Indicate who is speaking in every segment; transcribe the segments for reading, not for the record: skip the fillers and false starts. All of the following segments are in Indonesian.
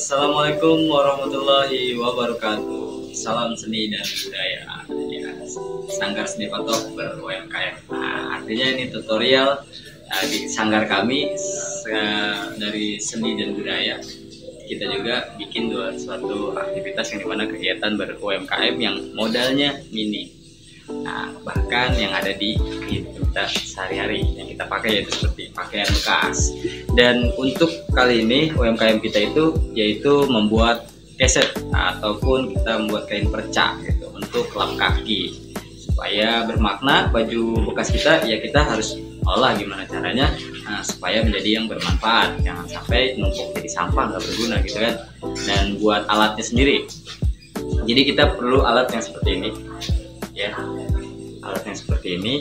Speaker 1: Assalamualaikum warahmatullahi wabarakatuh. Salam seni dan budaya. Ya, Sanggar Seni Patok ber-UMKM. Nah, artinya ini tutorial di sanggar kami dari seni dan budaya. Kita juga bikin suatu aktivitas yang dimana kegiatan ber-UMKM yang modalnya mini. Nah, bahkan yang ada di kehidupan kita sehari-hari yang kita pakai yaitu seperti pakaian bekas. Dan untuk kali ini UMKM kita itu yaitu membuat keset ataupun kita membuat kain perca gitu untuk lap kaki. Supaya bermakna baju bekas kita, ya kita harus olah gimana caranya supaya menjadi yang bermanfaat, jangan sampai numpuk jadi sampah nggak berguna gitu kan. Dan buat alatnya sendiri, jadi kita perlu alat yang seperti ini ya, alat yang seperti ini.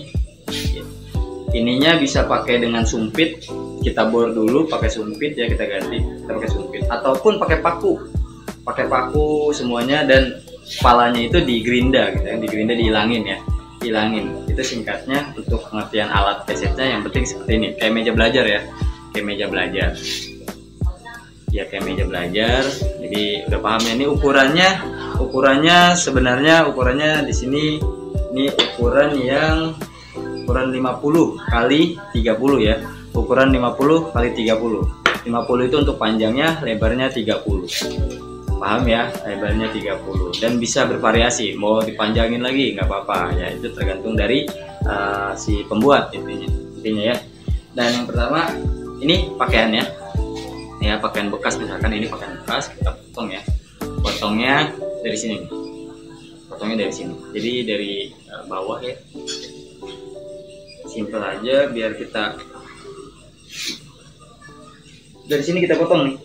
Speaker 1: Ininya bisa pakai dengan sumpit, kita bor dulu pakai sumpit ya, kita ganti, kita pakai sumpit ataupun pakai paku semuanya. Dan kepalanya itu digerinda gitu ya, digerinda, dihilangin ya, hilangin. Itu singkatnya untuk pengertian alat kesetnya. Yang penting seperti ini, kayak meja belajar ya, kayak meja belajar ya, kayak meja belajar. Jadi udah paham ya. Ini ukurannya sebenarnya ukurannya di sini ini ukuran 50 kali 30 ya, ukuran 50 kali 30. 50 itu untuk panjangnya, lebarnya 30. Paham ya, lebarnya 30. Dan bisa bervariasi, mau dipanjangin lagi nggak apa-apa ya, itu tergantung dari si pembuat intinya ya. Dan yang pertama ini pakaiannya ya, pakaian bekas. Misalkan ini pakaian bekas, kita potong ya, potongnya dari sini nih. Potongnya dari sini, jadi dari bawah ya, simple aja biar kita dari sini kita potong nih.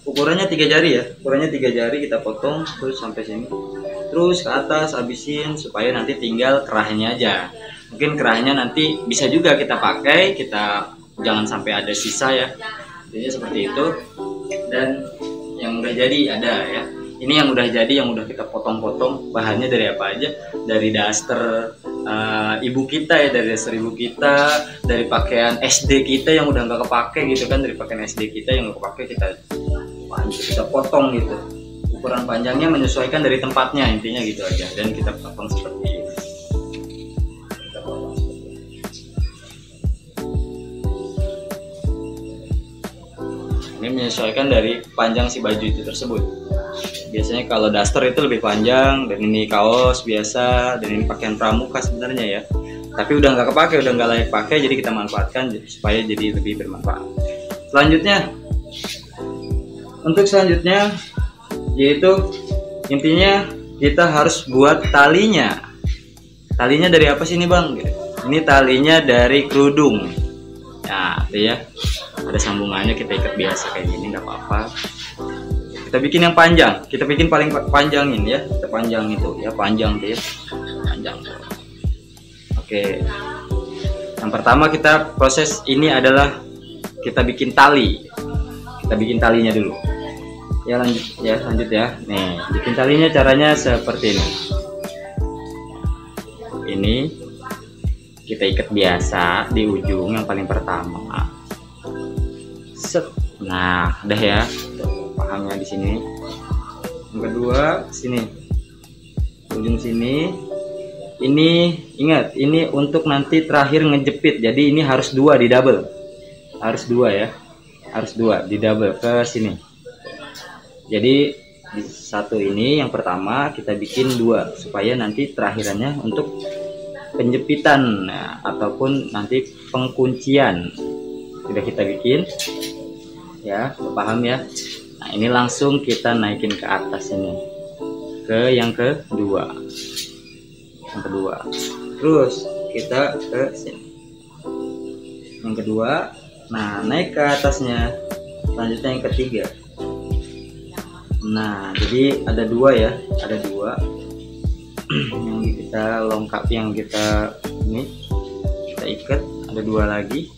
Speaker 1: Ukurannya 3 jari ya, ukurannya 3 jari kita potong terus sampai sini, terus ke atas habisin supaya nanti tinggal kerahnya aja. Mungkin kerahnya nanti bisa juga kita pakai, kita jangan sampai ada sisa ya, jadi seperti itu. Dan yang udah jadi ada ya, ini yang udah jadi, yang udah kita potong-potong. Bahannya dari apa aja? Dari daster ibu kita ya, dari daster ibu kita, dari pakaian SD kita yang udah nggak kepake gitu kan, dari pakaian SD kita yang nggak kepake kita potong gitu. Ukuran panjangnya menyesuaikan dari tempatnya, intinya gitu aja. Dan kita potong seperti ini. Ini menyesuaikan dari panjang si baju itu tersebut. Biasanya kalau daster itu lebih panjang, dan ini kaos biasa, dan ini pakaian pramuka sebenarnya ya. Tapi udah nggak kepake, udah nggak layak pakai, jadi kita manfaatkan supaya jadi lebih bermanfaat. Selanjutnya yaitu intinya kita harus buat talinya. Talinya dari apa sih ini bang? Ini talinya dari kerudung. Nah, itu ya. Ada sambungannya, kita ikat biasa kayak gini, nggak apa-apa. Kita bikin yang panjang, kita bikin paling panjangin ya, kita panjang itu ya, panjang tuh ya, panjang. Oke, yang pertama kita proses ini adalah kita bikin tali. Kita bikin talinya dulu ya, lanjut ya. Nih, bikin talinya caranya seperti ini kita ikat biasa di ujung yang paling pertama. Set. Nah, udah ya, pahamnya di sini. Yang kedua sini, ujung sini. Ini ingat, ini untuk nanti terakhir ngejepit, jadi ini harus 2 di double, harus 2 ya, harus 2 di double ke sini. Jadi di satu ini yang pertama kita bikin 2 supaya nanti terakhirannya untuk penjepitan ataupun nanti pengkuncian sudah kita bikin ya, paham ya. Nah, ini langsung kita naikin ke atas ini, ke yang kedua, terus kita ke sini yang kedua. Nah, naik ke atasnya, selanjutnya yang ketiga. Nah, jadi ada 2 ya, ada 2 yang kita lengkap, yang kita ini kita ikat, ada 2 lagi,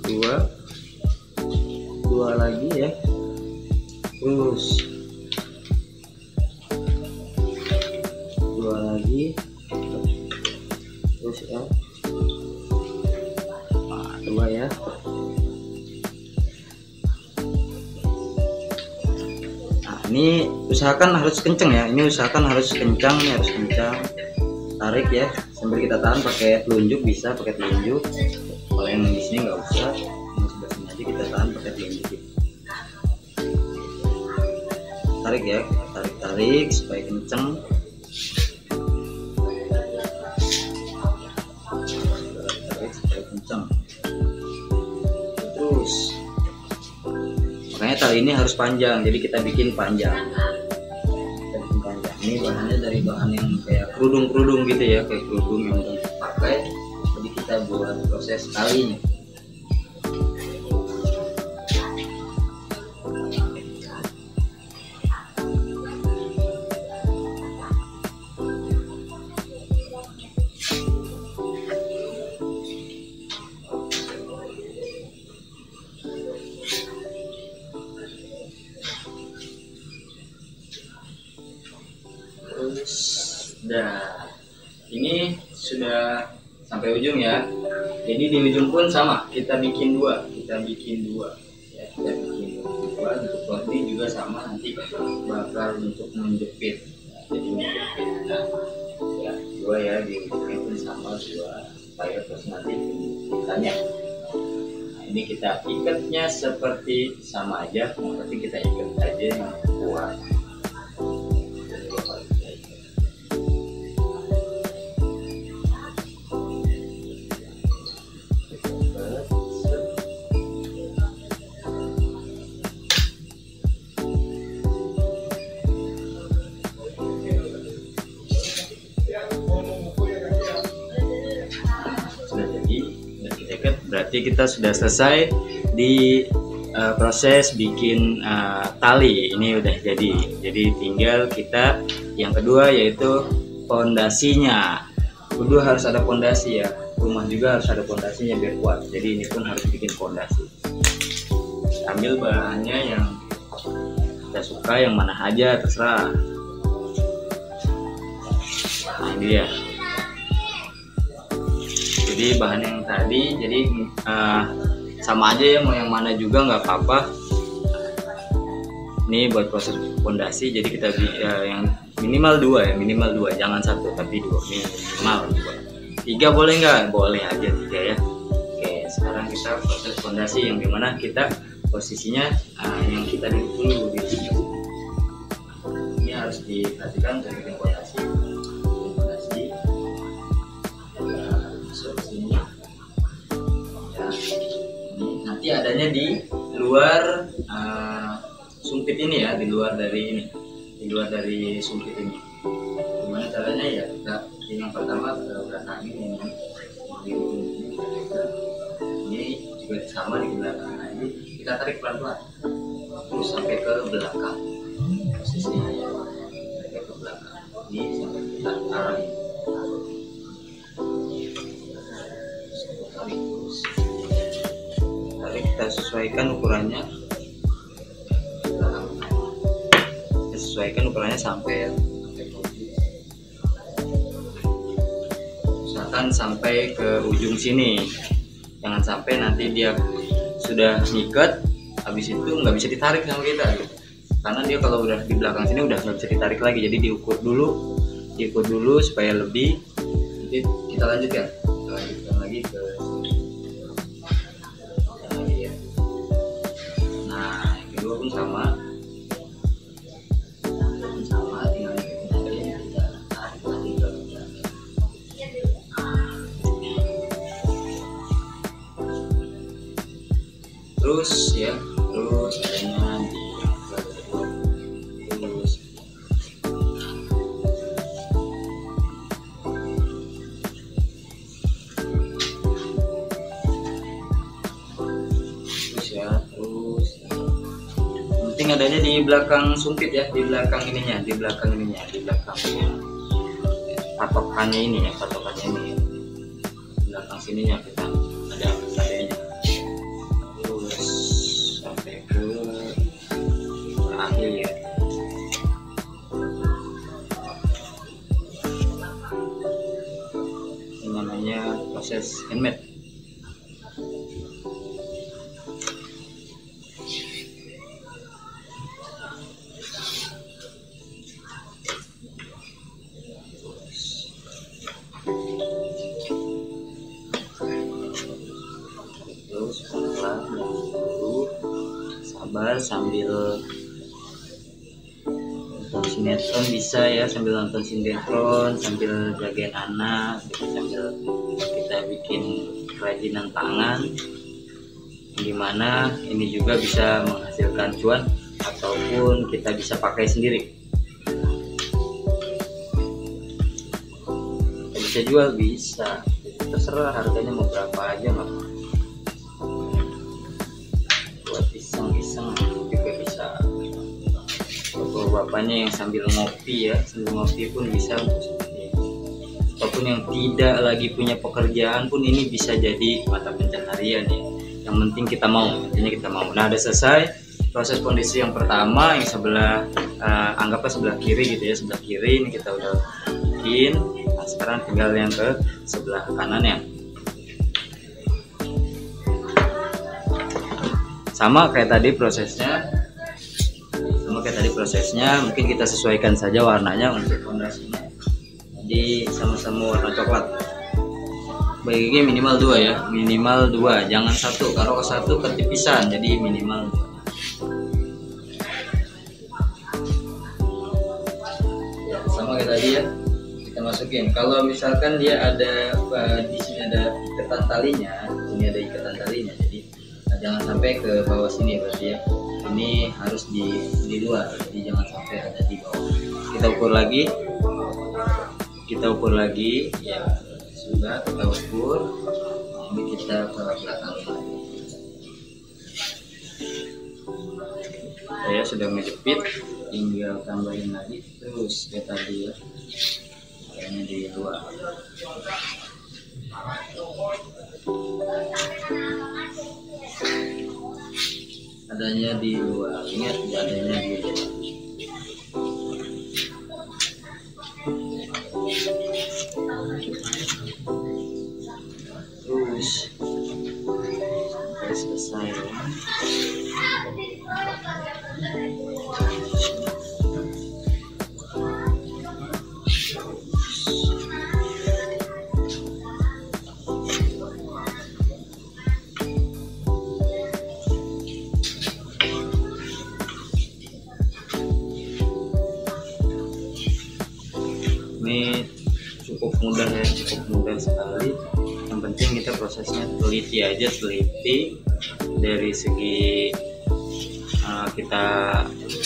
Speaker 1: 2 lagi ya, terus 2 lagi, terus ya, nah, 2 ya. ini usahakan harus kenceng ya, ini usahakan harus kencang, ini harus kencang. Tarik ya sambil kita tahan pakai telunjuk, bisa pakai telunjuk. Kalau yang di sini nggak usah, yang sebelah sini aja kita tahan pakai telunjuk gitu. Tarik ya, tarik supaya kenceng. Tarik supaya kenceng. Terus makanya tali ini harus panjang, jadi kita bikin panjang. Ini bahannya dari bahan yang kayak kerudung gitu ya, kayak kerudung yang udah dipakai, jadi kita buat proses talinya. Nah, ini sudah sampai ujung ya. Jadi di ujung pun sama, kita bikin dua ya, kita bikin dua untuk body juga sama, nanti bakal untuk menjepit. Jadi menjepit, nah, ya dua ya, di ujungnya pun sama dua, supaya terus nanti penjepitannya. Nah, ini kita ikatnya seperti sama aja, berarti kita ikat aja yang kuat. Berarti kita sudah selesai di proses bikin tali. Ini udah jadi tinggal kita yang kedua, yaitu pondasinya. Kedua harus ada pondasi ya, rumah juga harus ada pondasinya biar kuat, jadi ini pun harus bikin pondasi. Ambil bahannya yang kita suka, yang mana aja terserah. Nah ini dia, jadi bahan yang tadi, jadi sama aja ya, mau yang mana juga nggak apa-apa. Ini buat proses pondasi, jadi kita yang minimal dua ya, minimal dua, jangan satu tapi dua, minimal dua. Tiga boleh nggak? Boleh aja tiga ya. Oke, sekarang kita proses pondasi yang dimana kita posisinya yang kita duduk dulu di sini. Ini harus diperhatikan untuk bikin pondasi. Nanti adanya di luar sumpit ini ya, di luar dari sumpit ini. Gimana caranya ya, kita yang pertama belakangin ini juga sama di belakang. Nah, ini kita tarik pelan-pelan terus sampai ke belakang, posisinya ya, sampai ke belakang ini, sampai kita arahin. Kita sesuaikan ukurannya, sampai usahakan sampai ke ujung sini, jangan sampai nanti dia sudah ngikat, habis itu nggak bisa ditarik sama kita gitu. Karena dia kalau udah di belakang sini udah nggak bisa ditarik lagi, jadi diukur dulu supaya lebih. Nanti kita lanjutkan lagi ke sama tinggal kita tarik lagi ke terus ya, terus adanya terus ya, terus adanya di belakang sumpit ya, di belakang ininya, di belakang patokannya ini, di belakang sininya kita ada adanya, terus sampai ke akhir ya. Ini namanya proses handmade. Terus pelan dulu, sabar sambil nonton sinetron bisa ya, sambil nonton sinetron, sambil jagain anak, sambil kita bikin kerajinan tangan, dimana ini juga bisa menghasilkan cuan ataupun kita bisa pakai sendiri. Kita bisa jual, bisa, terserah harganya mau berapa aja nggak. Buat iseng-iseng juga bisa. Bapaknya yang sambil ngopi ya, sambil ngopi pun bisa. Ataupun yang tidak lagi punya pekerjaan pun ini bisa jadi mata pencaharian ya. Yang penting kita mau, intinya kita mau. Nah, udah selesai proses kondisi yang pertama, yang sebelah anggaplah sebelah kiri gitu ya, sebelah kiri ini kita udah bikin. Nah, sekarang tinggal yang ke sebelah kanan ya. Sama kayak tadi prosesnya, mungkin kita sesuaikan saja warnanya untuk fondasinya. Jadi sama-sama warna coklat. Baiknya minimal 2 ya, minimal 2, jangan 1. Kalau ke 1 ketipisan, jadi minimal 2. Ya, sama kayak tadi ya, kita masukin. Kalau misalkan dia ada di sini ada ikatan talinya, ini ada ikatan talinya, jadi jangan sampai ke bawah sini berarti ya. Ini harus di luar, jadi jangan sampai ada di bawah. Kita ukur lagi ya, sudah kita ukur. Nah, ini kita ke belakang lagi. Saya sudah menjepit, tinggal tambahin lagi terus kayak tadi ya, kayaknya di luar. Adanya di luar, ingat adanya di luar. Terus sampai selesai ya. Ini cukup mudah ya, cukup mudah sekali. Yang penting kita prosesnya teliti aja, teliti dari segi kita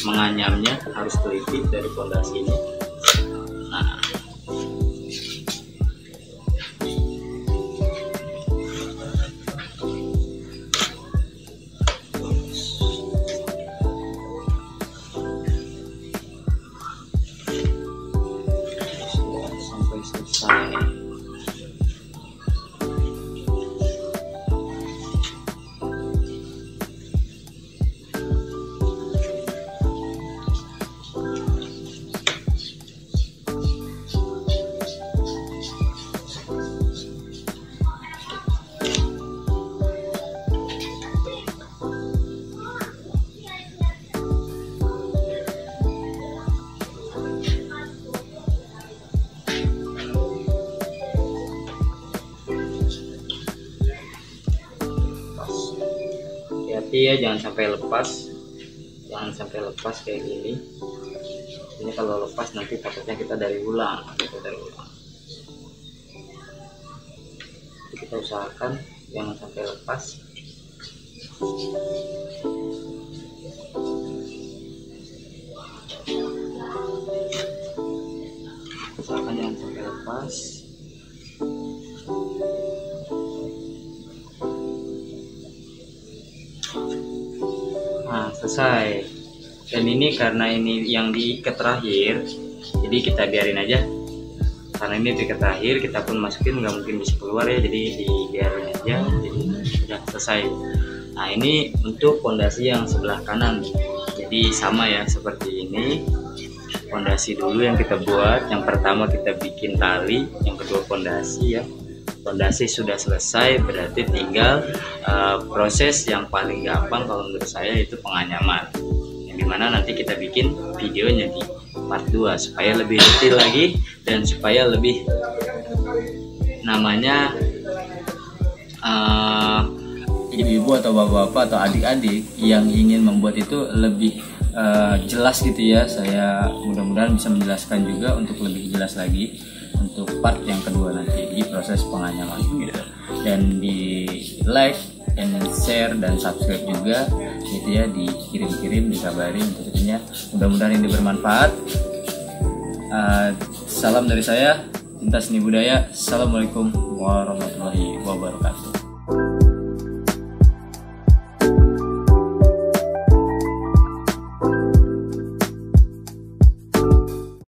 Speaker 1: menganyamnya harus teliti dari fondasinya. Nah, sampai selesai. Hati-hati ya, jangan sampai lepas kayak gini. Ini kalau lepas nanti takutnya kita dari ulang. Kita usahakan jangan sampai lepas. Usahakan jangan sampai lepas. Nah, selesai. Dan ini karena ini yang diikat terakhir, jadi kita biarin aja. Karena ini diikat terakhir, kita pun masukin nggak mungkin bisa keluar ya, jadi dibiarin aja. Jadi sudah selesai. Nah, ini untuk fondasi yang sebelah kanan. Jadi sama ya seperti ini. Fondasi dulu yang kita buat. Yang pertama kita bikin tali, yang kedua fondasi ya. Fondasi sudah selesai, berarti tinggal proses yang paling gampang kalau menurut saya itu penganyaman, yang dimana nanti kita bikin videonya di part 2 supaya lebih detail lagi dan supaya lebih namanya ibu-ibu atau bapak-bapak atau adik-adik yang ingin membuat itu lebih jelas gitu ya, saya mudah-mudahan bisa menjelaskan juga untuk lebih jelas lagi untuk part yang kedua nanti di proses penganyaman gitu. Dan di like dan share dan subscribe juga gitu ya, dikirim-kirim, dikabarin tentunya. Mudah-mudahan ini bermanfaat. Salam dari saya, Cinta Seni Budaya. Assalamualaikum warahmatullahi wabarakatuh.